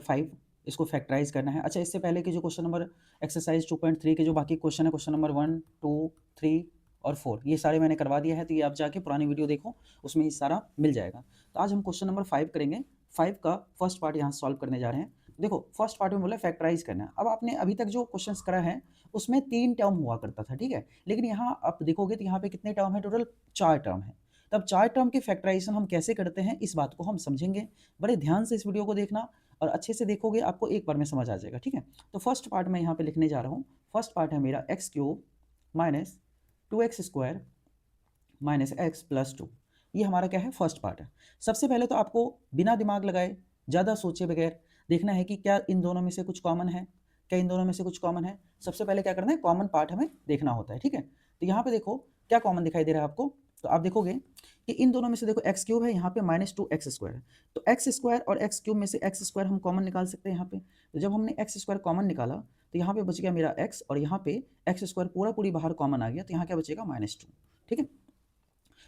5 इसको फैक्टराइज करना है। अच्छा, इससे पहले कि जो क्वेश्चन नंबर एक्सरसाइज 2.3 के जो बाकी क्वेश्चन है, क्वेश्चन नंबर 1, 2, 3 और 4, ये सारे मैंने करवा दिया है, तो ये आप जाके पुरानी वीडियो देखो, उसमें ये सारा मिल जाएगा। तो आज हम क्वेश्चन नंबर 5 करेंगे। 5 का फर्स्ट पार्ट यहाँ सॉल्व करने जा रहे हैं। देखो, फर्स्ट पार्ट में बोला फैक्टराइज करना है। अब आपने अभी तक जो क्वेश्चंस करा है उसमें 3 टर्म हुआ करता था, ठीक है, लेकिन यहाँ आप देखोगे तो यहाँ पे कितने टर्म है, टोटल 4 टर्म है। तब 4 टर्म के फैक्टराइजेशन हम कैसे करते हैं, इस बात को हम समझेंगे। बड़े ध्यान से इस वीडियो को देखना, और अच्छे से देखोगे आपको एक बार में समझ आ जाएगा, ठीक है। तो फर्स्ट पार्ट मैं यहाँ पे लिखने जा रहा हूँ। फर्स्ट पार्ट है मेरा x cube minus 2x² minus x plus 2। ये हमारा क्या है, फर्स्ट पार्ट है। सबसे पहले तो आपको बिना दिमाग लगाए, ज़्यादा सोचे बगैर देखना है कि क्या इन दोनों में से कुछ कॉमन है, क्या इन दोनों में से कुछ कॉमन है। सबसे पहले क्या करना है, कॉमन पार्ट हमें देखना होता है, ठीक है। तो यहाँ पे देखो क्या कॉमन दिखाई दे रहा है आपको। तो आप देखोगे कि इन दोनों में से देखो एक्स क्यूब है, यहाँ पे -2x²। तो एक्स स्क्वायर और एक्स क्यूब में से एक्स स्क्वायर हम कॉमन निकाल सकते हैं यहाँ पे। तो जब हमने एक्स स्क्वायर कॉमन निकाला तो यहाँ पे बच गया मेरा एक्स, और यहाँ पे एक्स स्क्वायर पूरा पूरी बाहर कॉमन आ गया, तो यहाँ क्या बचेगा, -2, ठीक है।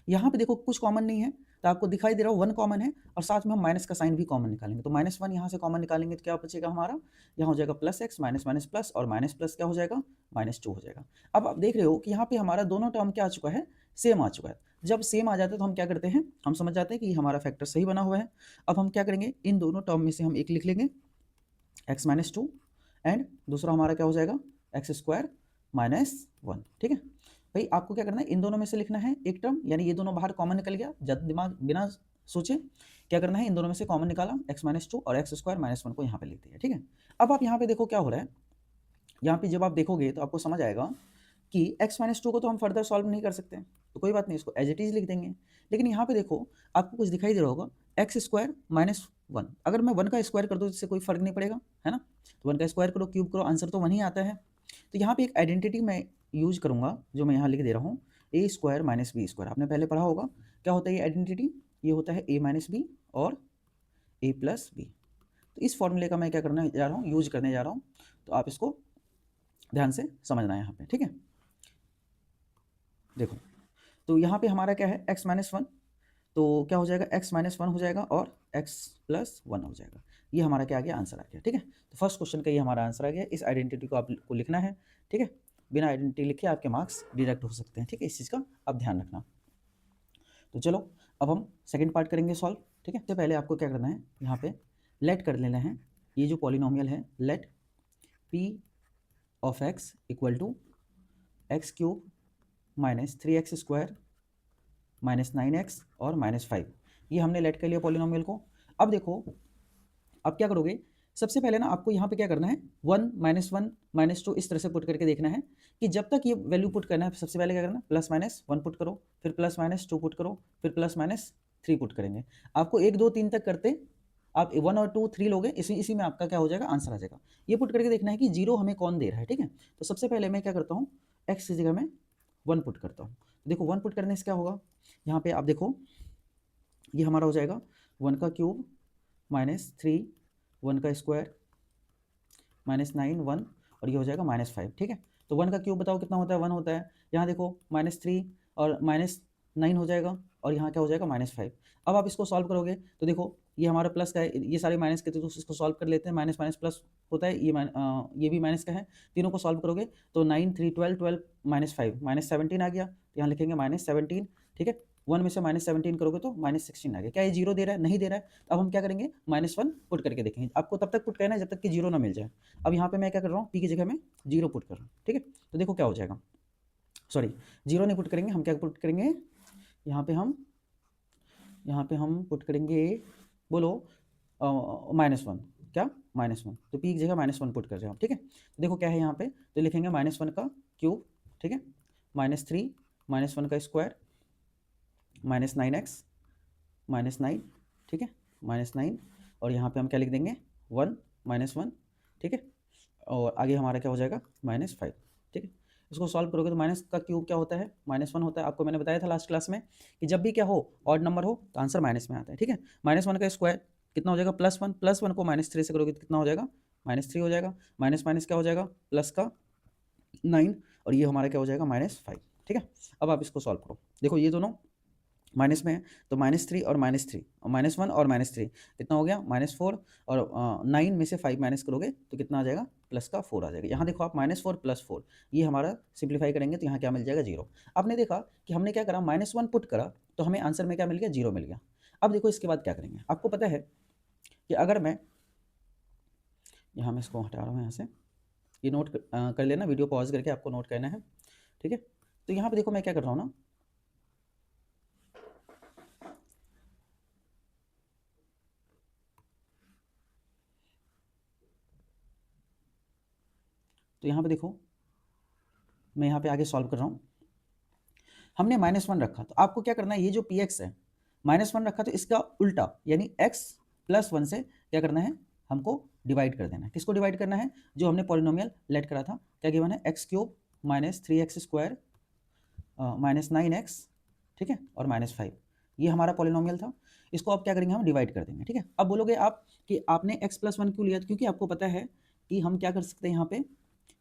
यहाँ पे देखो कुछ कॉमन नहीं है, तो आपको दिखाई दे रहा हो 1 कॉमन है, और साथ में हम माइनस का साइन भी कॉमन निकालेंगे। तो -1 यहाँ से कॉमन निकालेंगे तो क्या बचेगा हमारा, यहाँ हो जाएगा +x माइनस माइनस प्लस, और माइनस प्लस क्या हो जाएगा, -2 हो जाएगा। अब आप देख रहे हो कि यहाँ पे हमारा दोनों टर्म क्या आ चुका है, सेम आ चुका है। जब सेम आ जाता है तो हम क्या करते हैं, हम समझ जाते हैं कि हमारा फैक्टर सही बना हुआ है। अब हम क्या करेंगे, इन दोनों टर्म में से हम एक लिख लेंगे, x-2, एंड दूसरा हमारा क्या हो जाएगा, x² -1, ठीक है। भाई आपको क्या करना है, इन दोनों में से लिखना है एक टर्म, यानी ये दोनों बाहर कॉमन निकल गया, ज़्यादा दिमाग बिना सोचे क्या करना है, इन दोनों में से कॉमन निकाला, x-2 और x² -1 को यहाँ पे लिख दिया, ठीक है। अब आप यहाँ पे देखो क्या हो रहा है, यहाँ पे जब आप देखोगे तो आपको समझ आएगा कि x-2 को तो हम फर्दर सॉल्व नहीं कर सकते, तो कोई बात नहीं, इसको एज इट इज लिख देंगे। लेकिन यहाँ पे देखो आपको कुछ दिखाई दे रहा होगा, x² -1। अगर मैं 1 का स्क्वायर कर दूँ इससे कोई फर्क नहीं पड़ेगा, है ना। तो 1 का स्क्वायर करो, क्यूब करो, आंसर तो 1 ही आता है। तो यहाँ पे एक आइडेंटिटी मैं यूज करूँगा, जो मैं यहाँ लिख दे रहा हूँ, a² -b²। आपने पहले पढ़ा होगा क्या होता है ये आइडेंटिटी, ये होता है a - b और a + b। तो इस फॉर्मूले का मैं क्या करने जा रहा हूँ, यूज करने जा रहा हूँ। तो आप इसको ध्यान से समझना है यहाँ पे, ठीक है। देखो, तो यहाँ पे हमारा क्या है, x - 1, तो क्या हो जाएगा, x - 1 हो जाएगा और x + 1 हो जाएगा। ये हमारा क्या आ गया, आंसर आ गया, ठीक है। तो फर्स्ट क्वेश्चन का ये हमारा आंसर आ गया। इस आइडेंटिटी को आपको लिखना है, ठीक है। बिना आइडेंटिटी लिखे आपके मार्क्स डिडक्ट हो सकते हैं, ठीक है, इस चीज़ का आप ध्यान रखना। तो चलो अब हम सेकंड पार्ट करेंगे सॉल्व, ठीक है। तो पहले आपको क्या करना है, यहाँ पे लेट कर लेना है, ये जो पॉलिनोमियल है, let p of x equal to x³ -3x² -9x और -5। ये हमने लेट कर लिया पॉलिनोमियल को। अब देखो, अब क्या करोगे, सबसे पहले ना आपको यहाँ पे क्या करना है, 1 -1 -2 इस तरह से पुट करके देखना है कि जब तक ये वैल्यू पुट करना है, सबसे पहले क्या करना है, +-1 पुट करो, फिर +-2 पुट करो, फिर +-3 पुट करेंगे। आपको 1 2 3 तक करते आप 1 और 2 3 लोगे, इसी में आपका क्या हो जाएगा, आंसर आ जाएगा। ये पुट करके देखना है कि 0 हमें कौन दे रहा है, ठीक है। तो सबसे पहले मैं क्या करता हूँ, x की जगह में 1 पुट करता हूँ। देखो 1 पुट करने से क्या होगा, यहाँ पे आप देखो ये हमारा हो जाएगा 1 का क्यूब -3, 1 का स्क्वायर -9 1, और ये हो जाएगा -5, ठीक है। तो 1 का क्यूब बताओ कितना होता है, 1 होता है। यहाँ देखो -3 और -9 हो जाएगा, और यहाँ क्या हो जाएगा, -5। अब आप इसको सॉल्व करोगे तो देखो ये हमारा प्लस का है, ये सारे माइनस के थे, तो इसको सॉल्व कर लेते हैं। माइनस माइनस प्लस होता है, ये भी माइनस का है। तीनों को सॉल्व करोगे तो 9 3 12 12 -5 -17 आ गया, तो यहाँ लिखेंगे -17, ठीक है। 1 में से -17 करोगे तो -16 आ गया। क्या ये 0 दे रहा है, नहीं दे रहा है। तो अब हम क्या करेंगे, -1 पुट करके देखेंगे। आपको तब तक पुट करना है जब तक कि 0 ना मिल जाए। अब यहाँ पे मैं क्या कर रहा हूँ, p की जगह में 0 पुट कर रहा हूँ, ठीक है। तो देखो क्या हो जाएगा, सॉरी 0 नहीं पुट करेंगे, हम क्या पुट करेंगे, यहाँ पे हम पुट करेंगे, बोलो -1, क्या -1। तो p की जगह -1 पुट कर रहे हो, ठीक है। तो देखो क्या है यहाँ पे, तो लिखेंगे -1 का क्यूब, ठीक है, -3 -1 का स्क्वायर -9x -9, ठीक है, -9, और यहाँ पे हम क्या लिख देंगे, 1 -1, ठीक है। और आगे हमारा क्या हो जाएगा, -5, ठीक है। इसको सॉल्व करोगे तो माइनस का क्यूब क्या होता है, -1 होता है। आपको मैंने बताया था लास्ट क्लास में कि जब भी क्या हो, ऑड नंबर हो तो आंसर माइनस में आता है, ठीक है। -1 का स्क्वायर कितना हो जाएगा, +1, +1 को -3 से करोगे तो कितना हो जाएगा, -3 हो जाएगा। माइनस माइनस क्या हो जाएगा, प्लस का 9, और ये हमारा क्या हो जाएगा, -5, ठीक है। अब आप इसको सॉल्व करो, देखो ये दोनों माइनस में है तो -3 और -3 और -1 और -3 कितना हो गया -4 और 9 में से 5 माइनस करोगे तो कितना आ जाएगा प्लस का 4 आ जाएगा। यहाँ देखो आप -4 + 4 ये हमारा सिंप्लीफाई करेंगे तो यहाँ क्या मिल जाएगा 0। आपने देखा कि हमने क्या करा -1 पुट करा तो हमें आंसर में क्या मिल गया 0 मिल गया। अब देखो इसके बाद क्या करेंगे, आपको पता है कि अगर मैं यहाँ मैं इसको हटा रहा हूँ यहाँ से, ये नोट कर लेना, वीडियो पॉज करके आपको नोट करना है, ठीक है। तो यहाँ पे देखो मैं क्या कर रहा हूँ ना, तो यहाँ पे देखो मैं यहाँ पे आगे सॉल्व कर रहा हूँ। हमने -1 रखा तो आपको क्या करना है, ये जो px है -1 रखा तो इसका उल्टा यानी x + 1 से क्या करना है, हमको डिवाइड कर देना है। किसको डिवाइड करना है, जो हमने पॉलिनोमियल लेट करा था, क्या गिवन है x³ - 3x² -9x, ठीक है, और -5 ये हमारा पॉलिनोमियल था। इसको अब क्या करेंगे, हम डिवाइड कर देंगे, ठीक है। अब बोलोगे आप कि आपने x + 1 क्यों लिया, क्योंकि आपको पता है कि हम क्या कर सकते हैं यहाँ पे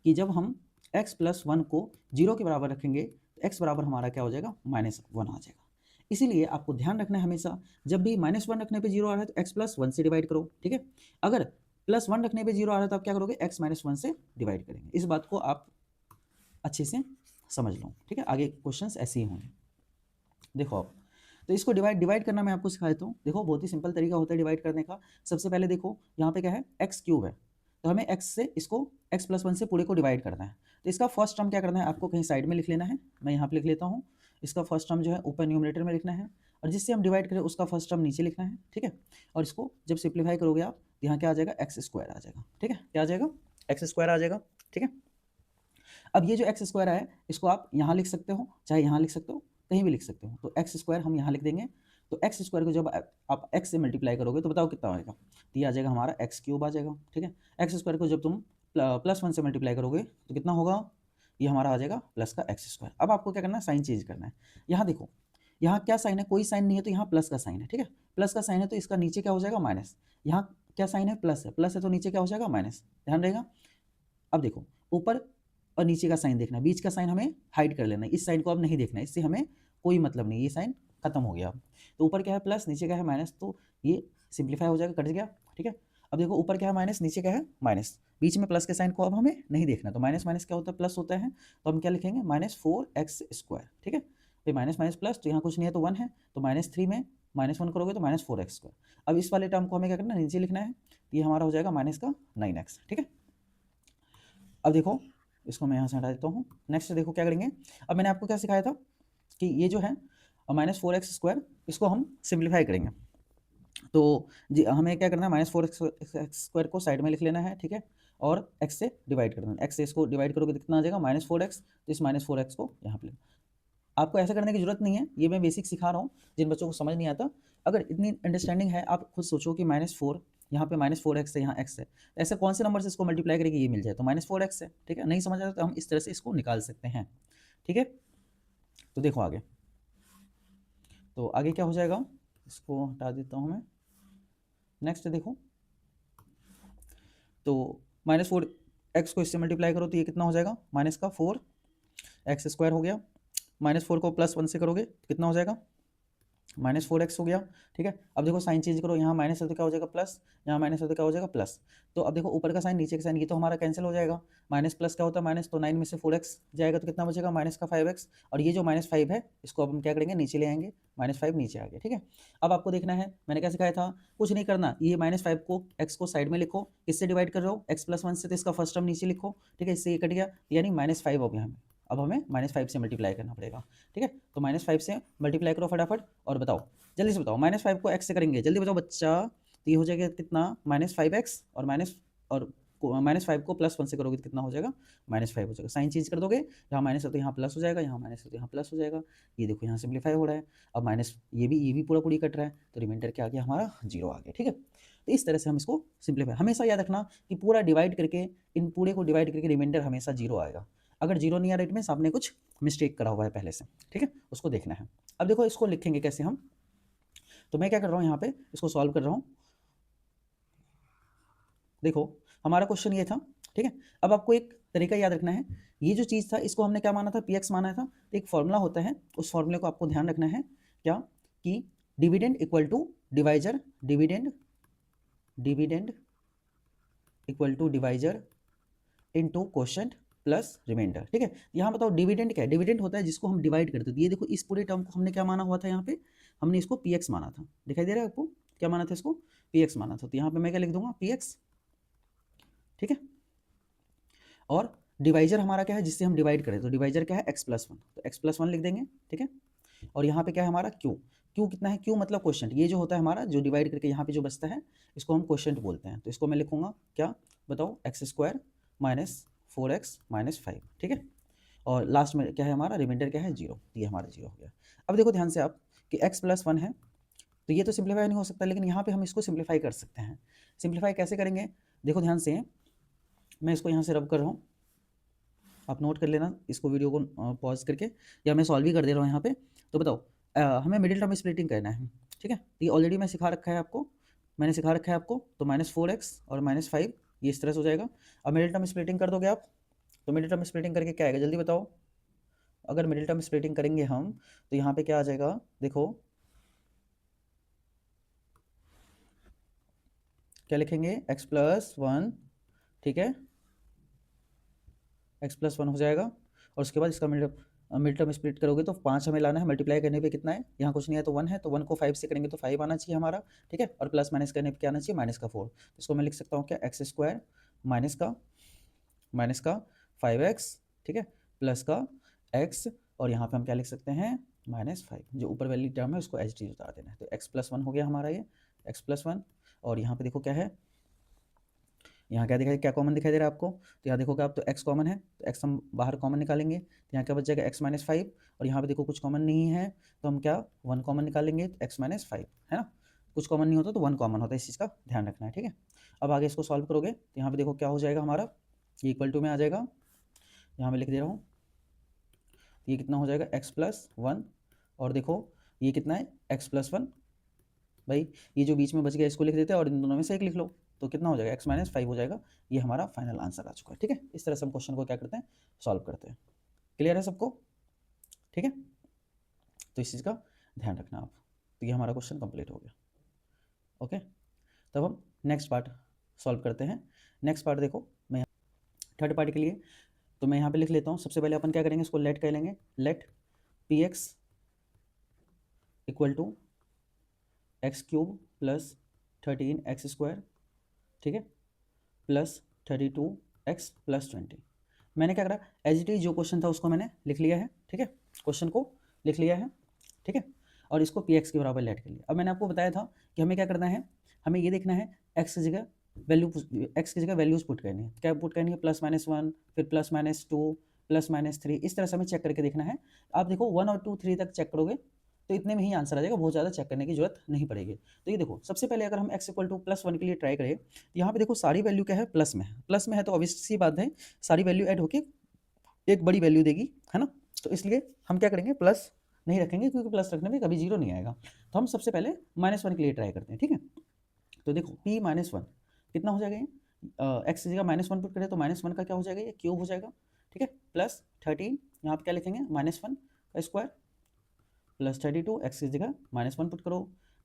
कि जब हम x + 1 को 0 के बराबर रखेंगे तो x बराबर हमारा क्या हो जाएगा -1 आ जाएगा। इसीलिए आपको ध्यान रखना है हमेशा जब भी -1 रखने पे 0 आ रहा है तो x + 1 से डिवाइड करो, ठीक है। अगर +1 रखने पे 0 आ रहा है तो आप क्या करोगे, x - 1 से डिवाइड करेंगे। इस बात को आप अच्छे से समझ लो, ठीक है। आगे क्वेश्चंस ऐसे ही होंगे। देखो आप तो इसको डिवाइड करना मैं आपको सिखा देता हूँ। देखो बहुत ही सिंपल तरीका होता है डिवाइड करने का। सबसे पहले देखो यहाँ पे क्या है, x³ है तो हमें x से इसको x + 1 से पूरे को डिवाइड करना है। तो इसका फर्स्ट टर्म क्या करना है, आपको कहीं साइड में लिख लेना है। मैं यहाँ पे लिख लेता हूँ। इसका फर्स्ट टर्म जो है ऊपर न्यूमरेटर में लिखना है और जिससे हम डिवाइड करें उसका फर्स्ट टर्म नीचे लिखना है, ठीक है। और इसको जब सिंप्लीफाई करोगे आप यहाँ क्या आ जाएगा, x² आ जाएगा, ठीक है। क्या आ जाएगा, x² आ जाएगा, ठीक है। अब ये जो x² है इसको आप यहाँ लिख सकते हो, चाहे यहाँ लिख सकते हो, कहीं भी लिख सकते हो। तो x² हम यहाँ लिख देंगे। तो x² को जब आप x से मल्टीप्लाई करोगे तो बताओ कितना आएगा, तो ये आ जाएगा हमारा x³ आ जाएगा, ठीक है। x² को जब तुम +1 से मल्टीप्लाई करोगे तो कितना होगा, ये हमारा आ जाएगा प्लस का x²। अब आपको क्या करना है, साइन चेंज करना है। यहाँ देखो यहाँ क्या साइन है, कोई साइन नहीं है तो यहाँ प्लस का साइन है, ठीक है। प्लस का साइन है तो इसका नीचे क्या हो जाएगा माइनस। यहाँ क्या साइन है, प्लस है तो नीचे क्या हो जाएगा माइनस, ध्यान रहेगा। अब देखो ऊपर और नीचे का साइन देखना है, बीच का साइन हमें हाइड कर लेना है, इस साइन को अब नहीं देखना है, इससे हमें कोई मतलब नहीं, ये साइन खत्म हो गया। तो ऊपर क्या है प्लस, नीचे क्या है माइनस, तो ये सिंप्लीफाई हो जाएगा, कट गया, ठीक है। अब देखो ऊपर क्या है माइनस, नीचे क्या है माइनस, बीच में प्लस के साइन को अब हमें नहीं देखना। तो माइनस माइनस क्या होता है, प्लस होता है, तो हम क्या लिखेंगे -4x², ठीक है। फिर माइनस माइनस प्लस, तो यहाँ कुछ नहीं है तो 1 है, तो -3 में -1 करोगे तो -4x²। अब इस वाले टर्म को हमें क्या करना है, नीचे लिखना है, तो ये हमारा हो जाएगा -9x, ठीक है। अब देखो इसको मैं यहाँ से हटा देता हूँ। नेक्स्ट देखो क्या करेंगे, अब मैंने आपको क्या सिखाया था कि ये जो है -4x² इसको हम सिंप्लीफाई करेंगे। तो जी हमें क्या करना है, -4x² को साइड में लिख लेना है, ठीक है, और x से डिवाइड कर देना। x से इसको डिवाइड करोगे तो कितना आ जाएगा -4x, तो इस -4x को यहाँ पे आपको ऐसा करने की जरूरत नहीं है, ये मैं बेसिक सिखा रहा हूँ जिन बच्चों को समझ नहीं आता। अगर इतनी अंडरस्टैंडिंग है, आप खुद सोचो कि -4 यहाँ पे -4x है, यहाँ x है, तो ऐसे कौन से नंबर से इसको मल्टीप्लाई करेगी ये मिल जाए, तो -4x है, ठीक है। नहीं समझ आता तो हम इस तरह से इसको निकाल सकते हैं, ठीक है। तो देखो आगे, तो आगे क्या हो जाएगा, इसको हटा देता हूँ मैं। नेक्स्ट देखो, तो -4x को इससे मल्टीप्लाई करो तो ये कितना हो जाएगा, -4x² हो गया। -4 को +1 से करोगे तो कितना हो जाएगा, -4x हो गया, ठीक है। अब देखो साइन चेंज करो, यहाँ माइनस है तो क्या हो जाएगा प्लस, यहाँ माइनस है तो क्या हो जाएगा प्लस। तो अब देखो ऊपर का साइन नीचे का साइन ये तो हमारा कैंसिल हो जाएगा, माइनस प्लस क्या होता है माइनस, तो 9 में से 4x जाएगा तो कितना बचेगा -5x। और ये जो -5 है इसको अब हम क्या करेंगे, नीचे ले आएंगे, -5 नीचे आ गया, ठीक है। अब आपको देखना है मैंने क्या सिखाया था, कुछ नहीं करना, ये -5 को x को साइड में लिखो, किससे डिवाइड कर रहे हो x + 1 से, तो इसका फर्स्ट टर्म नीचे लिखो, ठीक है, इससे ये कट गया, यानी -5 हो गया हमें। अब हमें -5 से मल्टीप्लाई करना पड़ेगा, ठीक है। तो -5 से मल्टीप्लाई करो फटाफट और बताओ, जल्दी से बताओ। -5 को x से करेंगे, जल्दी बताओ बच्चा, तो ये हो जाएगा कितना -5x और -5 को +1 से करोगे तो कितना हो जाएगा -5 हो जाएगा। साइन चेंज कर दोगे, यहाँ माइनस है तो यहाँ प्लस हो जाएगा, यहाँ माइनस है तो यहाँ प्लस हो जाएगा। ये देखो यहाँ सिंप्लीफाई हो रहा है, अब माइनस ये भी पूरा पूरी कट रहा है, तो रिमाइंडर क्या आ गया हमारा 0 आ गया, ठीक है। तो इस तरह से हम इसको सिंप्लीफाई, हमेशा याद रखना कि पूरा डिवाइड करके, इन पूरे को डिवाइड करके रिमाइंडर हमेशा 0 आएगा। अगर 0 नहीं आ रहा में आपने कुछ मिस्टेक करा हुआ है पहले से, ठीक है, उसको देखना है। अब देखो इसको लिखेंगे कैसे हम, तो मैं क्या कर रहा हूँ यहाँ पे इसको सॉल्व कर रहा हूँ। देखो हमारा क्वेश्चन ये था, ठीक है। अब आपको एक तरीका याद रखना है, ये जो चीज़ था इसको हमने क्या माना था, px माना था, तो एक फॉर्मूला होता है, उस फॉर्मूले को आपको ध्यान रखना है, क्या कि dividend equal to divisor, dividend equal to divisor into quotient plus remainder. ठीक है, यहाँ बताओ डिविडेंड क्या है? डिविडेंड होता है जिसको हम डिवाइड करते थे। ये देखो इस पूरे टर्म को हमने क्या माना हुआ था, यहाँ पे हमने इसको px माना था। दिखाई दे रहा है आपको? क्या माना था इसको? px माना था। तो यहाँ पे मैं क्या लिख दूंगा? px। ठीक है, और डिवाइजर हमारा क्या है जिससे हम डिवाइड करें? तो डिवाइजर क्या है? x+1, तो x+1 लिख देंगे। ठीक है, और यहाँ पे क्या है हमारा q। q कितना है? q मतलब क्वोशंट। ये जो होता है हमारा जो डिवाइड करके यहाँ पे जो बचता है इसको हम क्वोशंट बोलते हैं। तो इसको मैं लिखूंगा क्या? बताओ, x² - 4x - 5। ठीक है, और लास्ट में क्या है हमारा? रिमाइंडर क्या है? 0। ये हमारा 0 हो गया। अब देखो ध्यान से आप कि x+1 है तो ये तो सिंप्लीफाई नहीं हो सकता, लेकिन यहाँ पे हम इसको सिंप्लीफाई कर सकते हैं। सिंप्लीफाई कैसे करेंगे? देखो ध्यान से, मैं इसको यहाँ से रब कर रहा हूँ, आप नोट कर लेना इसको, वीडियो को पॉज करके, या मैं सॉल्व ही कर दे रहा हूँ यहाँ पे। तो बताओ, हमें मिडिल टर्म स्प्लिटिंग करना है। ठीक है, तो ये ऑलरेडी मैं सिखा रखा है आपको, मैंने सिखा रखा है आपको। तो -4x और -5 ये इस तरह से हो जाएगा। अब मिडिल टर्म स्प्लिटिंग कर दोगे आप, तो मिडिल टर्म स्प्लिटिंग करके क्या आएगा जल्दी बताओ? अगर मिडिल टर्म स्प्लिटिंग करेंगे हम तो यहाँ पे क्या आ जाएगा? देखो क्या लिखेंगे? x+1। ठीक है, x+1 हो जाएगा, और उसके बाद इसका मिड टर्म स्प्लिट करोगे तो 5 हमें लाना है। मल्टीप्लाई करने पे कितना है? यहाँ कुछ नहीं है तो 1 है, तो 1 को 5 से करेंगे तो 5 आना चाहिए हमारा। ठीक है, और प्लस माइनस करने पे क्या आना चाहिए? -4। तो इसको मैं लिख सकता हूँ क्या? x² माइनस का 5x। ठीक है, प्लस का x, और यहाँ पे हम क्या लिख सकते हैं? -5। जो ऊपर वाली टर्म है उसको एच डी उतार देना है। तो x+1 हो गया हमारा ये x+1, और यहाँ पे देखो क्या है, यहाँ क्या दिखाई, क्या कॉमन दिखाई दे रहा है आपको? तो यहाँ देखोगे आप तो x कॉमन है, तो x हम बाहर कॉमन निकालेंगे तो यहाँ क्या बच जाएगा? x - 5। और यहाँ पे देखो कुछ कॉमन नहीं है तो हम क्या 1 कॉमन निकालेंगे, तो x - 5 है ना। कुछ कॉमन नहीं होता तो 1 कॉमन होता है, इस चीज़ का ध्यान रखना है। ठीक है, अब आगे इसको सॉल्व करोगे तो यहाँ पे देखो क्या हो जाएगा हमारा? ये इक्वल टू में आ जाएगा, यहाँ मैं लिख दे रहा हूँ, ये कितना हो जाएगा? x+1, और देखो ये कितना है? x+1। भाई ये जो बीच में बच गया इसको लिख देते हैं और इन दोनों में से एक लिख लो, तो कितना हो जाएगा? x - 5 हो जाएगा। ये हमारा फाइनल आंसर आ चुका है। ठीक है, इस तरह से हम क्वेश्चन को क्या करते हैं? सॉल्व करते हैं। क्लियर है सबको? ठीक है, तो इस चीज़ का ध्यान रखना आप। तो ये हमारा क्वेश्चन कंप्लीट हो गया। ओके, तब हम नेक्स्ट पार्ट सॉल्व करते हैं। नेक्स्ट पार्ट देखो, मैं थर्ड पार्ट के लिए तो मैं यहाँ पे लिख लेता हूँ। सबसे पहले अपन क्या करेंगे? इसको लेट कर लेंगे। Let px equal to x³ + 13x²। ठीक है, प्लस 32x + 20। मैंने क्या करा? एज इट इज जो क्वेश्चन था उसको मैंने लिख लिया है। ठीक है, क्वेश्चन को लिख लिया है। ठीक है, और इसको px के बराबर लेट कर लिया। अब मैंने आपको बताया था कि हमें क्या करना है, हमें ये देखना है x की जगह वैल्यू, x की जगह वैल्यूज पुट करनी है। क्या पुट करनी है? +-1, फिर +-2, +-3, इस तरह से हमें चेक करके देखना है। आप देखो 1 और 2 3 तक चेक करोगे तो इतने में ही आंसर आ जाएगा, बहुत ज़्यादा चेक करने की जरूरत नहीं पड़ेगी। तो ये देखो, सबसे पहले अगर हम x = +1 के लिए ट्राई करें तो यहाँ पे देखो सारी वैल्यू क्या है? प्लस में है। प्लस में है तो ऑब्वियस सी बात है सारी वैल्यू ऐड होके एक बड़ी वैल्यू देगी, है ना। तो इसलिए हम क्या करेंगे? प्लस नहीं रखेंगे, क्योंकि प्लस रखने में कभी 0 नहीं आएगा। तो हम सबसे पहले -1 के लिए ट्राई करते हैं। ठीक है, तो देखो p - 1 कितना हो जाएगा? ये x की जगह -1 पुट करें तो -1 का क्या हो जाएगा? ये क्यूब हो जाएगा। ठीक है, प्लस 13, यहाँ पे क्या लिखेंगे? -1 का स्क्वायर, प्लस 32, एक्स की जगह -1 पुट करो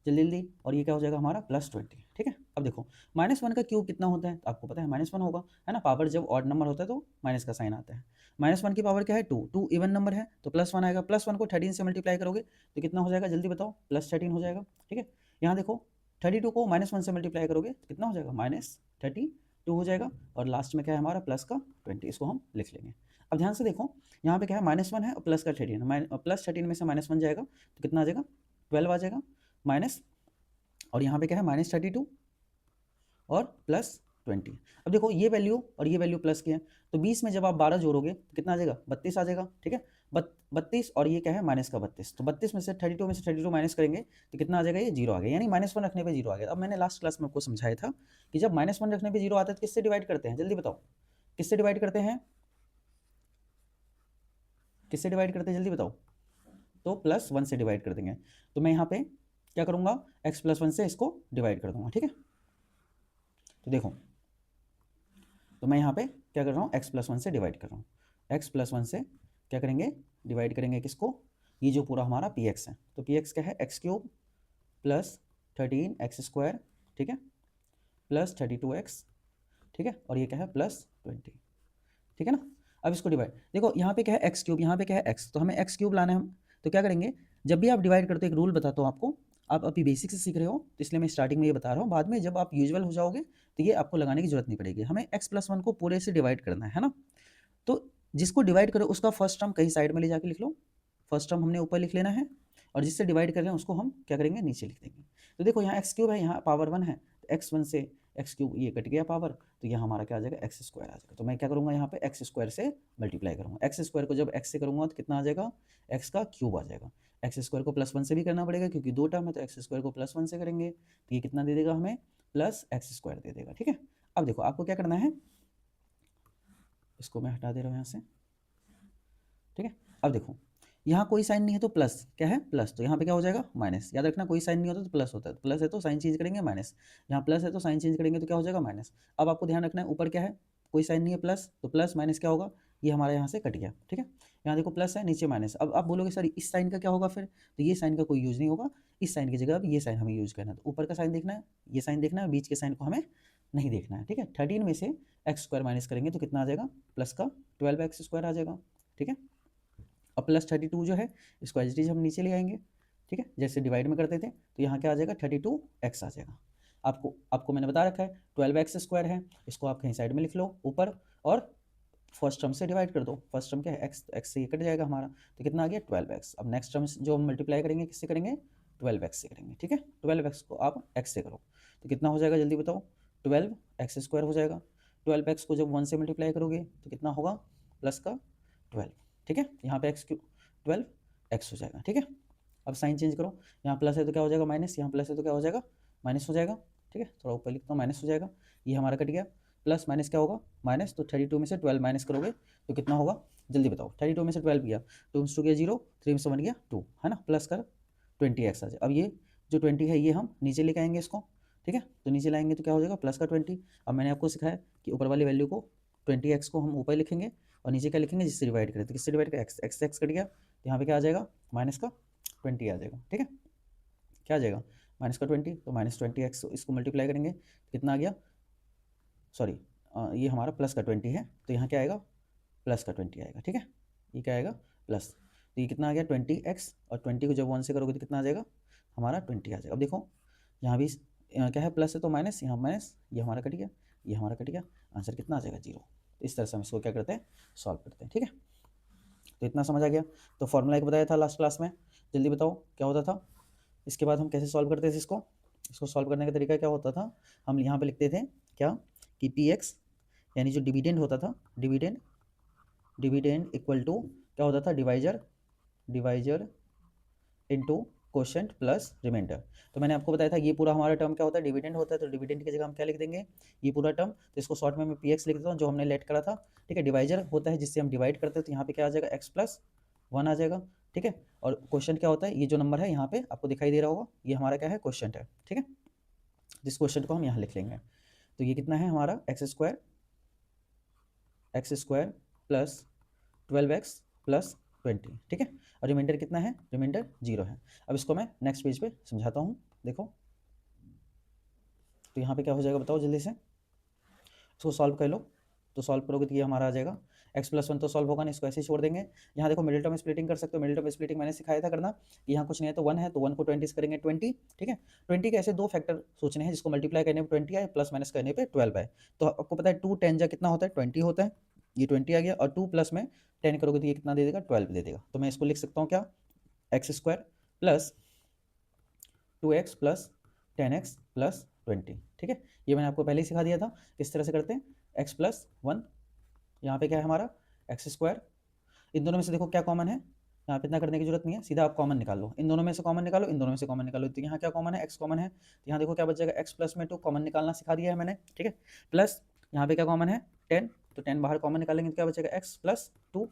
जल्दी जल्दी, और ये क्या हो जाएगा हमारा? +20। ठीक है, अब देखो -1 का क्यूब कितना होता है? तो आपको पता है -1 होगा, है ना। पावर जब ऑड नंबर होता है तो माइनस का साइन आता है। -1 की पावर क्या है? 2। 2 इवन नंबर है तो +1 आएगा। +1 को 13 से मल्टीप्लाई करोगे तो कितना हो जाएगा? जल्दी बताओ। +13 हो जाएगा। ठीक है, यहाँ देखो 32 को -1 से मल्टीप्लाई करोगे तो कितना हो जाएगा? -32 हो जाएगा, और लास्ट में क्या है हमारा? प्लस का 20, इसको हम लिख लेंगे। अब ध्यान से देखो, यहाँ पे क्या है? -1 है और प्लस का 13 है। +13 में से -1 जाएगा तो कितना आ जाएगा? 12 आ जाएगा, माइनस, और यहाँ पे क्या है? -32 और +20। अब देखो ये वैल्यू और ये वैल्यू प्लस की है, तो 20 में जब आप 12 जोड़ोगे तो कितना आ जाएगा? 32 आ जाएगा। ठीक है, 32, और ये क्या है? माइनस का 32। तो 32 में से 32 माइनस करेंगे तो कितना आ जाएगा? ये 0 आ गया, यानी -1 रखने पे 0 आ गया। अब मैंने लास्ट क्लास में आपको समझाया था कि जब -1 रखने पे 0 आता है तो किससे डिवाइड करते हैं? जल्दी बताओ, किससे डिवाइड करते हैं? किससे डिवाइड करते हैं? जल्दी बताओ। तो +1 से डिवाइड कर देंगे। तो मैं यहाँ पे क्या करूँगा? x+1 से इसको डिवाइड कर दूंगा। ठीक है, तो देखो, तो मैं यहाँ पे क्या कर रहा हूँ? x+1 से डिवाइड कर रहा हूँ। x+1 से क्या करेंगे? डिवाइड करेंगे किसको? ये जो पूरा हमारा पी एक्स है, तो पी एक्स क्या है, एक्स क्यूब प्लस 13x², ठीक है, प्लस 32x, ठीक है, और ये क्या है प्लस 20, ठीक है ना। अब इसको डिवाइड, देखो यहाँ पे क्या है एक्स क्यूब, यहाँ पे क्या है एक्स, तो हमें एक्स क्यूब लाना है हम, तो क्या करेंगे, जब भी आप डिवाइड करते हो एक रूल बताता हूँ आपको, आप अभी बेसिक से सीख रहे हो तो इसलिए मैं स्टार्टिंग में ये बता रहा हूँ, बाद में जब आप यूजुअल हो जाओगे तो ये आपको लगाने की जरूरत नहीं पड़ेगी। हमें x+1 को पूरे से डिवाइड करना है ना, तो जिसको डिवाइड करो उसका फर्स्ट टर्म कहीं साइड में ले जाके लिख लो, फर्स्ट टर्म हमने ऊपर लिख लेना है, और जिससे डिवाइड कर रहे हैं उसको हम क्या करेंगे, नीचे लिख देंगे। तो देखो यहाँ एक्स क्यूब है, यहाँ पावर 1 है, तो x1 से एक्स क्यूब ये कट गया पावर, तो यहाँ हमारा क्या आ जाएगा, x² आ जाएगा। तो मैं क्या करूँगा, यहाँ पे x² से मल्टीप्लाई करूँगा, x² को जब x से करूँगा तो कितना आ जाएगा, x का क्यूब आ जाएगा। x² को +1 से भी करना पड़ेगा क्योंकि 2 टर्म है, तो x² को +1 से करेंगे तो ये कितना दे देगा हमें, +x² दे देगा, ठीक है। अब देखो आपको क्या करना है, इसको मैं हटा दे रहा हूँ यहाँ से, ठीक है। अब देखो यहाँ कोई साइन नहीं है तो प्लस क्या है, प्लस, तो यहाँ पे क्या हो जाएगा, माइनस। याद रखना कोई साइन नहीं होता तो प्लस होता है, तो प्लस है तो साइन चेंज करेंगे माइनस, यहाँ प्लस है तो साइन चेंज करेंगे तो क्या हो जाएगा, माइनस। अब आपको ध्यान रखना है ऊपर क्या है, कोई साइन नहीं है प्लस, तो प्लस माइनस क्या होगा, ये हमारे यहाँ से कट गया, ठीक है। यहाँ देखो प्लस है, नीचे माइनस। अब आप बोलोगे सर इस साइन का क्या होगा फिर, तो ये साइन का कोई यूज़ नहीं होगा, इस साइन की जगह अब ये साइन हमें यूज़ करना है, तो ऊपर का साइन देखना है, ये साइन देखना है, बीच के साइन को हमें नहीं देखना है, ठीक है। 13 में से x² माइनस करेंगे तो कितना आ जाएगा, प्लस का 12x² आ जाएगा, ठीक है। अब +32 जो है इसको एज इट इज हम नीचे ले आएंगे, ठीक है, जैसे डिवाइड में करते थे, तो यहाँ क्या आ जाएगा, 32x आ जाएगा। आपको आपको मैंने बता रखा है 12x² है, इसको आप कहीं साइड में लिख लो ऊपर, और फर्स्ट टर्म से डिवाइड कर दो, फर्स्ट टर्म क्या है x, x से ये कट जाएगा हमारा, तो कितना आ गया 12x। अब नेक्स्ट टर्म जो हम मल्टीप्लाई करेंगे किससे करेंगे, 12x से करेंगे, ठीक है। 12x को आप x से करो तो कितना हो जाएगा, जल्दी बताओ, 12x² हो जाएगा। 12x को जब 1 से मल्टीप्लाई करोगे तो कितना होगा, प्लस का 12, ठीक है। यहाँ पे x क्यूब 12x हो जाएगा, ठीक है। अब साइन चेंज करो, यहाँ प्लस है तो क्या हो जाएगा माइनस, यहाँ प्लस है तो क्या हो जाएगा माइनस हो जाएगा, ठीक है। थोड़ा ऊपर लिखता हूँ, माइनस हो जाएगा, ये हमारा कट गया, प्लस माइनस क्या होगा माइनस, तो 32 में से 12 माइनस करोगे तो कितना होगा, जल्दी बताओ। 32 में से 12 गया, 2 में से 2 गया 0, 3 में से 1 गया 2, है ना, प्लस कर 20x आ जाए। अब ये जो 20 है ये हम नीचे लेके आएंगे इसको, ठीक है, तो नीचे लाएंगे तो क्या हो जाएगा, प्लस का 20। अब मैंने आपको सिखाया कि ऊपर वाली वैल्यू को 20x को हम ऊपर लिखेंगे और नीचे क्या लिखेंगे, जिससे डिवाइड करें, तो किससे डिवाइड करें, x कट गया, तो यहाँ पे क्या आ जाएगा, माइनस का 20 आ जाएगा, ठीक है। क्या आ जाएगा, माइनस का 20, तो -20x इसको मल्टीप्लाई करेंगे तो कितना आ गया, सॉरी ये हमारा प्लस का 20 है, तो यहाँ क्या आएगा, प्लस का 20 आएगा, ठीक है। ये क्या आएगा, प्लस, तो ये कितना आ गया 20x, और 20 को जब 1 से करोगे तो कितना आ जाएगा, हमारा 20 आ जाएगा। अब देखो यहाँ भी क्या है, प्लस है तो माइनस, यहाँ माइनस, ये हमारा कट गया, ये हमारा कट गया, आंसर कितना आ जाएगा 0। तो इस तरह से हम इसको क्या करते हैं, सॉल्व करते हैं, ठीक है। तो इतना समझ आ गया। तो फॉर्मूला एक बताया था लास्ट क्लास में, जल्दी बताओ क्या होता था। इसके बाद हम कैसे सॉल्व करते थे इसको सॉल्व करने का तरीका क्या होता था, हम यहाँ पे लिखते थे क्या, कि पी एक्स यानी जो डिविडेंड होता था, डिविडेंड इक्वल टू क्या होता था, divisor into quotient plus remainder. तो मैंने आपको बताया था ये पूरा हमारा टर्म क्या होता है, डिविडेंड होता है, तो डिविडेंड की जगह हम क्या लिख देंगे, ये पूरा टर्म, तो इसको शॉर्ट में मैं पी एक्स लिख देता हूँ जो हमने लेट करा था, ठीक है। डिवाइजर होता है जिससे हम डिवाइड करते हैं, तो यहाँ पे क्या आ जाएगा, x+1 आ जाएगा, ठीक है। और क्वेश्चन क्या होता है, ये जो नंबर है यहाँ पे आपको दिखाई दे रहा होगा, ये हमारा क्या है, क्वेश्चन है, ठीक है। जिस क्वेश्चन को हम यहाँ लिख लेंगे, तो ये कितना है हमारा x² प्लस 12x प्लस 20, ठीक है। और रिमाइंडर कितना है, रिमाइंडर 0 है। अब इसको मैं नेक्स्ट पेज पे समझाता हूँ, देखो। तो यहाँ पे क्या हो जाएगा बताओ जल्दी से, इसको सॉल्व कर लो, तो सॉल्व करोगे तो ये हमारा आ जाएगा, x+1 तो सॉल्व होगा नहीं, इसको ऐसे ही छोड़ देंगे। यहाँ देखो मिडिल टर्म स्प्लिटिंग कर सकते हो, मिडिल टर्म स्प्लिटिंग मैंने सिखाया था करना, कि यहाँ कुछ नहीं है तो 1 है, तो 1 को 20 से करेंगे 20, ठीक है। 20 के ऐसे दो फैक्टर सोचने हैं जिसको मल्टीप्लाई करने पर 20 आए, प्लस माइनस करने पर 12 आए। तो आपको पता है 2 10 जा कितना होता है, 20 होता है, ये 20 आ गया, और 2 प्लस में 10 करोगे तो ये कितना दे देगा, 12 दे देगा। तो मैं इसको लिख सकता हूँ क्या, x² plus 2x plus 10x plus 20, ठीक है। ये मैंने आपको पहले ही सिखा दिया था किस तरह से करते हैं, x+1, यहाँ पे क्या है हमारा x², इन दोनों में से देखो क्या कॉमन है, यहाँ पे इतना करने की जरूरत नहीं है, सीधा आप कॉमन निकाल लो, इन दोनों में से कॉमन निकालो, इन दोनों में से कॉमन निकालो, तो यहाँ क्या कॉमन है, x कॉमन है, तो यहाँ देखो क्या बच जाएगा, x+2 कॉमन निकालना सिखा दिया है मैंने, ठीक है। प्लस यहाँ पे क्या कॉमन है 10, तो 10 बाहर कॉमन निकालेंगे तो क्या बचेगा x+2,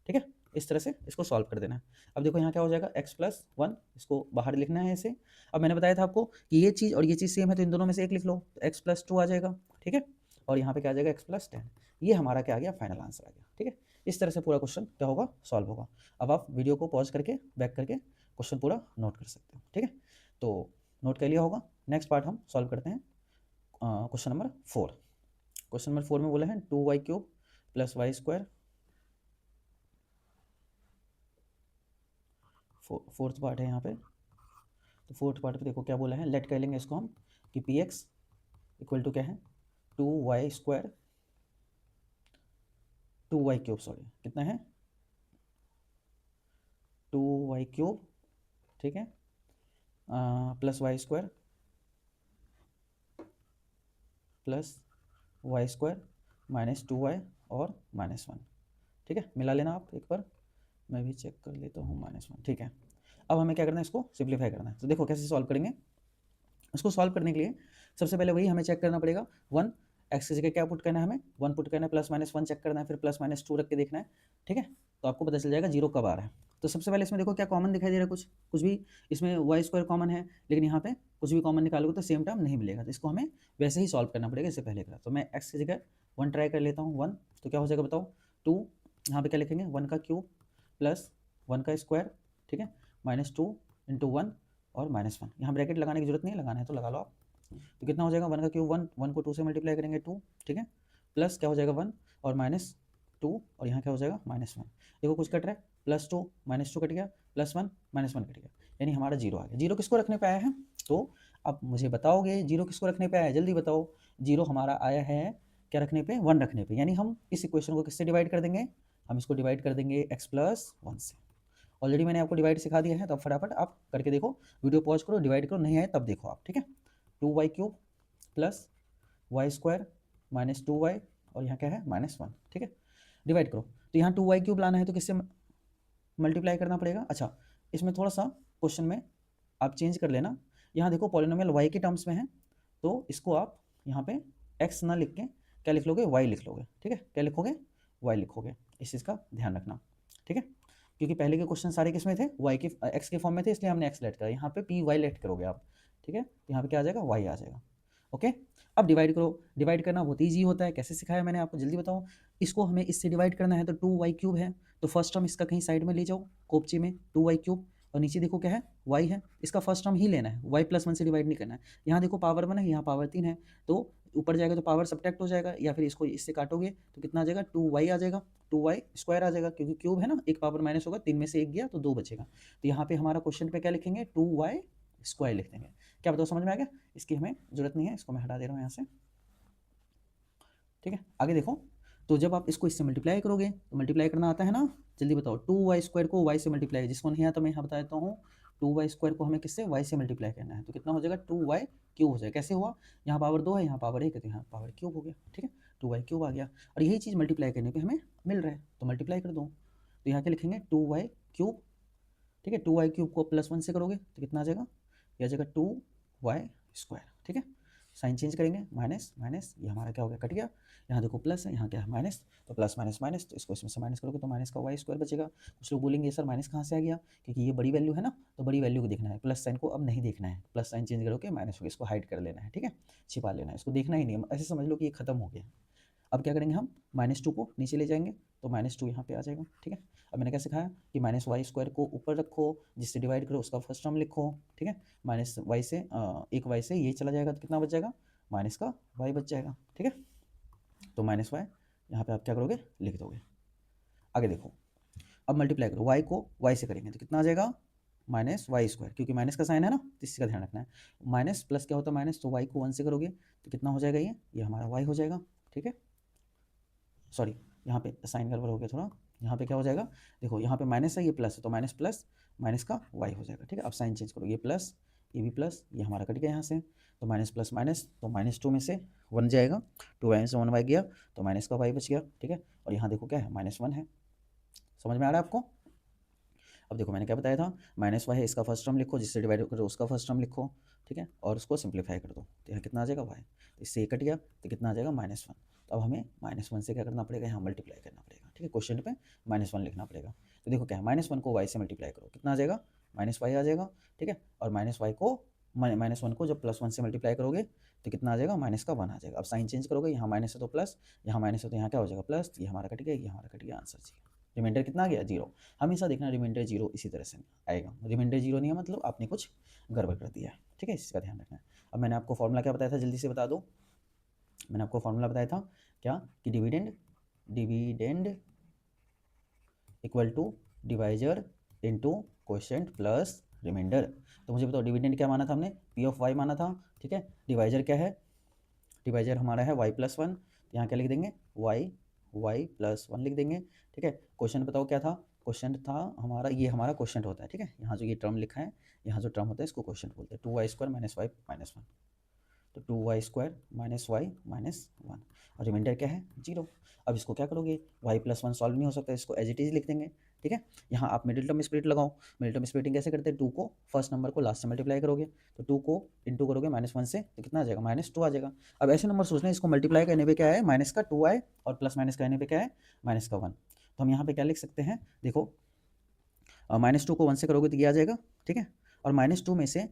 ठीक है। इस तरह से इसको सॉल्व कर देना है। अब देखो यहाँ क्या हो जाएगा, x+1, इसको बाहर लिखना है ऐसे। अब मैंने बताया था आपको कि ये चीज़ और ये चीज़ सेम है, तो इन दोनों में से एक लिख लो, तो x+2 आ जाएगा, ठीक है। और यहाँ पे क्या आ जाएगा x+10, ये हमारा क्या आ गया, फाइनल आंसर आ गया, ठीक है। इस तरह से पूरा क्वेश्चन क्या होगा, सॉल्व होगा। अब आप वीडियो को पॉज करके बैक करके क्वेश्चन पूरा नोट कर सकते हो, ठीक है। तो नोट कर लिया होगा। नेक्स्ट पार्ट हम सॉल्व करते हैं क्वेश्चन नंबर 4। क्वेश्चन नंबर 4 में बोला है 2y³ + y²। फोर्थ पार्ट है यहाँ पे। तो फोर्थ पार्ट पे देखो क्या बोला है, लेट कर लेंगे इसको हम कि px इक्वल टू क्या है 2y², 2y³ सॉरी कितना है 2y³ ठीक है + y² + y² -2y और -1, ठीक है। मिला लेना आप एक बार, मैं भी चेक कर लेता हूँ -1, ठीक है। अब हमें क्या करना है, इसको सिंप्लीफाई करना है। तो देखो कैसे सॉल्व करेंगे। इसको सॉल्व करने के लिए सबसे पहले वही हमें चेक करना पड़ेगा 1, एक्स की जगह क्या पुट करना है, हमें 1 पुट करना है, +-1 चेक करना है, फिर +-2 रख के देखना है, ठीक है। तो आपको पता चल जाएगा 0 कब आ रहा है। तो सबसे पहले इसमें देखो क्या कॉमन दिखाई दे रहा है, कुछ भी इसमें y² कॉमन है, लेकिन यहाँ पे कुछ भी कॉमन निकालोगे तो सेम टर्म नहीं मिलेगा। तो इसको हमें वैसे ही सॉल्व करना पड़ेगा इससे पहले का। तो मैं एक्स की जगह 1 ट्राई कर लेता हूँ, 1 तो क्या हो जाएगा बताओ 2, यहाँ पे क्या लिखेंगे 1 का क्यूब + 1 का स्क्वायर, ठीक है, -2 × 1 और -1। यहाँ ब्रैकेट लगाने की जरूरत नहीं है, लगाना है तो लगा लो आप। तो कितना हो जाएगा 1 का क्यूब 1, 1 को 2 से मल्टीप्लाई करेंगे 2, ठीक है, प्लस क्या हो जाएगा 1 और -2 और यहाँ क्या हो जाएगा -1। देखो कुछ कट रहा है, +2 -2 कट गया, +1 -1 कट गया, यानी हमारा 0 आ गया। 0 किसको रखने पे आया है, तो अब मुझे बताओगे 0 किसको रखने पे आया है, जल्दी बताओ। 0 हमारा आया है क्या रखने पे, 1 रखने पे, यानी हम इस इक्वेशन को किससे डिवाइड कर देंगे, हम इसको डिवाइड कर देंगे x + 1 से। ऑलरेडी मैंने आपको डिवाइड सिखा दिया है, तो अब फटाफट आप करके देखो, वीडियो पॉज करो, डिवाइड करो, नहीं आए तब देखो आप, ठीक है। 2y³ + y² -2y और यहाँ क्या है -1, ठीक है। डिवाइड करो, तो यहाँ 2y³ लाना है तो किससे मल्टीप्लाई करना पड़ेगा। अच्छा, इसमें थोड़ा सा क्वेश्चन में आप चेंज कर लेना, यहाँ देखो पॉलिनोमियल y के टर्म्स में है, तो इसको आप यहाँ पे x ना लिख के क्या लिख लोगे, y लिख लोगे, ठीक है। क्या लिखोगे, y लिखोगे, इस चीज़ का ध्यान रखना, ठीक है। क्योंकि पहले के क्वेश्चन सारे किस में थे, y के x के फॉर्म में थे, इसलिए हमने x लेट करा। यहाँ पे पी वाई लेट करोगे आप, ठीक है, यहाँ पे क्या आ जाएगा, y आ जाएगा। ओके, अब डिवाइड करो। डिवाइड करना बहुत ईजी होता है, कैसे सिखाया मैंने आपको, जल्दी बताओ। इसको हमें इससे डिवाइड करना है, तो 2y³ है, तो फर्स्ट टर्म इसका कहीं साइड में ले जाओ कोपची में, 2y³ और नीचे देखो क्या है, y है, इसका फर्स्ट टर्म ही लेना है, y + 1 से डिवाइड नहीं करना है। यहाँ देखो पावर 1 है, यहाँ पावर 3 है, तो ऊपर जाएगा तो पावर सब्ट्रैक्ट हो जाएगा, या फिर इसको इससे काटोगे तो कितना आ जाएगा, 2y आ जाएगा, 2y² आ जाएगा, क्योंकि क्यूब है ना, एक पावर माइनस होगा, 3 में से 1 गया तो 2 बचेगा। तो यहाँ पे हमारा क्वेश्चन पे क्या लिखेंगे, 2y² लिख देंगे। क्या बताओ समझ में आ गया, इसकी हमें जरूरत नहीं है, इसको मैं हटा दे रहा हूँ यहाँ से, ठीक है। आगे देखो, तो जब आप इसको इससे मल्टीप्लाई करोगे, तो मल्टीप्लाई करना आता है ना, जल्दी बताओ। 2y² को y से मल्टीप्लाई, जिसको नहीं आता मैं यहाँ बता देता हूँ, 2y² को हमें किससे, y से मल्टीप्लाई करना है, तो कितना हो जाएगा 2y³ हो जाएगा। कैसे हुआ, यहाँ पावर 2 है, यहाँ पावर 1 है, तो यहाँ पावर क्यूब हो गया, ठीक है, 2y³ आ गया। और यही चीज़ मल्टीप्लाई करने पर हमें मिल रहा है, तो मल्टीप्लाई कर दो। तो यहाँ क्या लिखेंगे 2y³, ठीक है, 2y³ को +1 से करोगे तो कितना आ जाएगा, यह आ जाएगा 2y², ठीक है। साइन चेंज करेंगे, माइनस माइनस, ये हमारा क्या हो गया, कट गया। यहाँ देखो प्लस है, यहाँ क्या है माइनस, तो प्लस माइनस माइनस, तो इसको इसमें से माइनस करोगे तो माइनस का y² बचेगा। कुछ लोग बोलेंगे सर माइनस कहाँ से आ गया, क्योंकि ये बड़ी वैल्यू है ना, तो बड़ी वैल्यू को देखना है, प्लस साइन को अब नहीं देखना है, प्लस साइन चेंज करोगे माइनस हो गया, इसको हाइड कर लेना है, ठीक है, छिपा लेना है, इसको देखना ही नहीं, ऐसे समझ लो कि ये खत्म हो गया। अब क्या करेंगे हम, -2 को नीचे ले जाएंगे, तो -2 यहाँ पे आ जाएगा, ठीक है। अब मैंने क्या सिखाया कि -y² को ऊपर रखो, जिससे डिवाइड करो उसका फर्स्ट टर्म लिखो, ठीक है। -y से एक y से ये चला जाएगा तो कितना बच जाएगा, माइनस का y बच जाएगा, ठीक है। तो -y यहाँ पे आप क्या करोगे, लिख दोगे। आगे देखो, अब मल्टीप्लाई करो, y को y से करेंगे तो कितना आ जाएगा, -y², क्योंकि माइनस का साइन है ना, तो इसका ध्यान रखना है। माइनस प्लस क्या होता है माइनस, तो y को 1 से करोगे तो कितना हो जाएगा, ये हमारा y हो जाएगा, ठीक है। सॉरी, यहाँ पे साइन गड़बड़ हो गया थोड़ा, यहाँ पे क्या हो जाएगा, देखो यहाँ पे माइनस है, ये प्लस है, तो माइनस प्लस माइनस का y हो जाएगा, ठीक है। अब साइन चेंज करो, ये प्लस, ये भी प्लस, ये हमारा कट गया यहाँ से, तो माइनस प्लस माइनस, तो -2 में से 1 जाएगा, 2y से 1y गया, तो माइनस का y बच गया, ठीक है। और यहाँ देखो क्या है, -1 है, समझ में आ रहा है आपको। अब देखो मैंने क्या बताया था, -y है, इसका फर्स्ट टर्म लिखो, जिससे डिवाइड करो उसका फर्स्ट टर्म लिखो, ठीक है, और उसको सिंप्लीफाई कर दो, तो यहाँ कितना आ जाएगा y, तो इससे ये कट गया तो कितना आ जाएगा -1। तो अब हमें -1 से क्या करना पड़ेगा, यहाँ मल्टीप्लाई करना पड़ेगा, ठीक है, क्वेश्चन पे -1 लिखना पड़ेगा। तो देखो क्या है, -1 को y से मल्टीप्लाई करो, कितना आ जाएगा, -y आ जाएगा, ठीक है। और -1 को जब +1 से मल्टीप्लाई करोगे तो कितना आ जाएगा, माइनस का 1 आ जाएगा। अब साइन चेंज करोगे, यहाँ माइनस है तो प्लस, यहाँ माइनस है तो यहाँ क्या हो जाएगा प्लस, ये हमारा कट गया, ये हमारा कट गया, आंसर 0। रिमाइंडर कितना आ गया, 0। हमेशा देखना रिमाइंडर 0 इसी तरह से आएगा। रिमाइंडर 0 नहीं है मतलब आपने कुछ गड़बड़ कर दिया है, ठीक है, इसका ध्यान रखना है। अब मैंने आपको फॉर्मूला क्या बताया था, जल्दी से बता दो। मैंने आपको फॉर्मूला बताया था क्या, कि dividend equal to divisor into quotient plus remainder. तो मुझे बताओ डिविडेंड क्या माना था हमने, पी ऑफ वाई माना था, ठीक है। डिवाइजर क्या है, डिवाइजर हमारा है y+1, यहाँ क्या लिख देंगे, y+1 लिख देंगे, ठीक है। क्वेश्चन बताओ क्या था, क्वेश्चन था हमारा, ये हमारा क्वेश्चन होता है, ठीक है। यहाँ जो ये टर्म लिखा है, यहाँ जो टर्म होता है इसको क्वेश्चन बोलते हैं। 2y² - y - 1, तो 2y² - y - 1 और रिमाइंडर क्या है, 0। अब इसको क्या करोगे, y+1 सॉल्व नहीं हो सकता, इसको एज इट इज लिख देंगे, ठीक है। यहाँ आप मिडिल टर्म स्प्लिट लगाओ। मिडिल टर्म स्प्लिटिंग कैसे करते हैं, 2 को फर्स्ट नंबर को लास्ट से मल्टीप्लाई करोगे, तो 2 को इंटू करोगे -1 से, तो कितना आ जाएगा, -2 आ जाएगा। अब ऐसे नंबर सोचना है, इसको मल्टीप्लाई करने पे क्या है, माइनस का 2 आए, और प्लस माइनस करने पे क्या है, माइनस का 1। तो हम यहाँ पे क्या लिख सकते हैं, देखो -2 को 1 से करोगे तो ये आ जाएगा, ठीक है। और -2 में से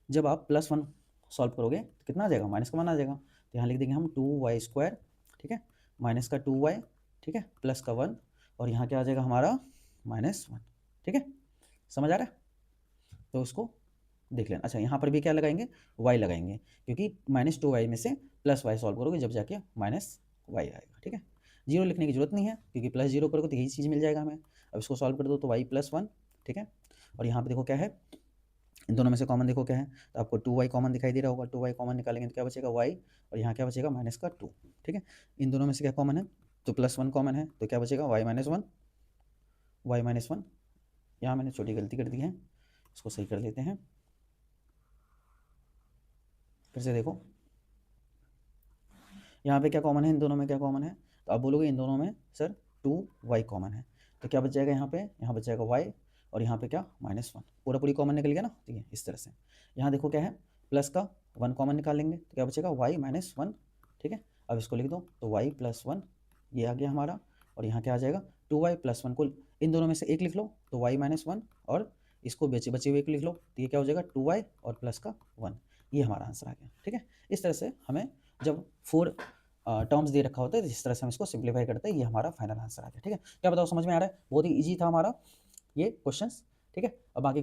जब आप +1 सॉल्व करोगे तो कितना आ जाएगा, माइनस का 1 आ जाएगा। तो यहाँ लिख देंगे हम 2y², ठीक है, माइनस का 2y, ठीक है, प्लस का 1, और यहाँ क्या आ जाएगा हमारा -1, ठीक है। समझ आ रहा है, तो उसको देख लेना। अच्छा यहाँ पर भी क्या लगाएंगे, y लगाएंगे, क्योंकि -2y में से +y सॉल्व करोगे जब जाके -y आएगा, ठीक है। 0 लिखने की जरूरत नहीं है, क्योंकि +0 करोगे तो यही चीज़ मिल जाएगा हमें। अब इसको सॉल्व कर दो तो y+1, ठीक है। और यहाँ पे देखो क्या है, इन दोनों में से कॉमन देखो क्या है, तो आपको 2y कॉमन दिखाई दे रहा होगा। 2y कॉमन निकालेंगे तो क्या बचेगा, y, और यहाँ क्या बचेगा, -2, ठीक है। इन दोनों में से क्या कॉमन है, तो +1 कॉमन है, तो क्या बचेगा, y - 1। यहाँ मैंने छोटी गलती कर दी है, इसको सही कर लेते हैं। फिर से देखो यहाँ पे क्या कॉमन है, इन दोनों में क्या कॉमन है, तो आप बोलोगे इन दोनों में सर 2y कॉमन है, तो क्या बच जाएगा यहाँ पे, यहाँ बच जाएगा y, और यहाँ पे क्या, -1, पूरा पूरी कॉमन निकल गया ना। तो ये इस तरह से, यहाँ देखो क्या है, प्लस का 1 कॉमन निकाल लेंगे तो क्या बचेगा, y - 1, ठीक है। अब इसको लिख दो तो y+1 ये आ गया हमारा, और यहाँ क्या आ जाएगा, 2y+1 को इन दोनों में से एक लिख लो तो y - 1, और इसको बचे हुए एक लिख लो तो ये क्या हो जाएगा, 2y और प्लस का 1, ये हमारा आंसर आ गया, ठीक है। इस तरह से हमें जब 4 टर्म्स दे रखा होता है, जिस तरह से हम इसको सिंप्लीफाई करते हैं, ये हमारा फाइनल आंसर आ गया, ठीक है। क्या बताओ समझ में आ रहा है, बहुत ही ईजी था हमारा ये क्वेश्चंस, ठीक है। अब बाकी